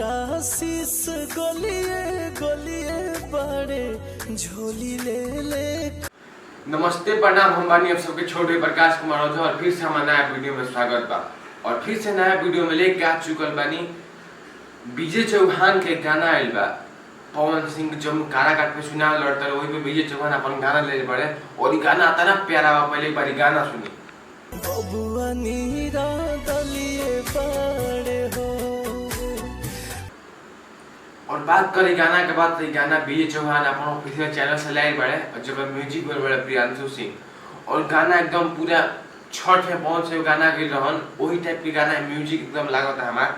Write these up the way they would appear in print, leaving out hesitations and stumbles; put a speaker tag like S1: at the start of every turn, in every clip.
S1: आशीष गलिए गलिए बड़े झोली ले ले।
S2: नमस्ते प्रणाम, हम बानी आप सबके छोटे प्रकाश कुमार ओझा और फिर से हमारा नया वीडियो में स्वागत बा। और फिर से नया वीडियो में लेके आ चुकल बानी विजय चौहान के गाना आइल बा। पवन सिंह जब काराकाट पे चुनाव लड़ता रहे वही पे विजय चौहान अपन गाना ले पड़े और ये गाना इतना प्यारा बा। पहले बारी गाना सुनी।
S1: बबुआ नीरा दलिए बड़े हो।
S2: और बात करें गाना के बाद, तो ये गाना विजय चौहान अपन ऑफिशियल चैनल से लाए बड़े और जब म्यूजिक में बड़े प्रियांशु सिंह। और गाना एकदम पूरा छठ में पहुंच से गाना गिर रहन वही टाइप के गाना है। म्यूजिक एकदम लागत है हमार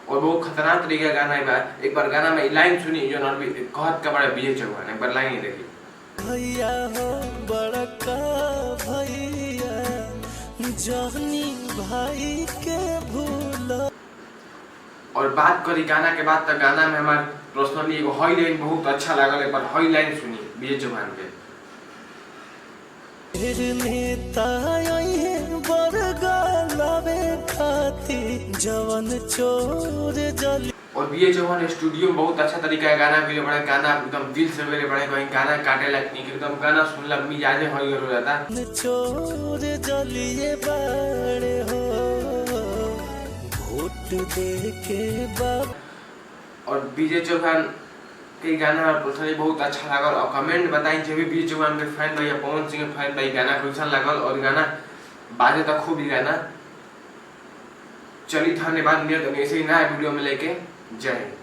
S2: और बहुत खतरनाक तरीके का गाना है। एक बार गाना में लाइन सुनी जो कहत का बड़ा विजय चौहान, एक बार लाइन ही देखी।
S1: भैया हो बड़का भैया जहनी भाई के भूल।
S2: और बात करी गाना के बाद, तो गाना में हमार पर्सनली एगो हाई लाइन बहुत अच्छा लागल। एक बार हाई लाइन सुनी विजय चौहान के।
S1: नेता बरगलावे खाती जवन चोर जली।
S2: और विजय चौहान स्टूडियो में बहुत अच्छा तरीका का गाना भी बड़ा। गाना एकदम दिल से मेरे बड़े कहीं गाना काटे लायक नहीं, एकदम गाना सुनला मिजाजे हरियर हो जाता।
S1: चोर जलिए बड़े हो वोट दे के बाब।
S2: और विजय चौहान के गाना पर्सनली बहुत अच्छा लागल। और कमेंट बताई जब भी विजय चौहान के फैन भाई या पवन सिंह के फैन भाई गाना कैसा लागल। और गाना बाजे तक खूब ही गाना चली। धन्यवाद, ऐसे ही नया वीडियो में लेके जय हिंद।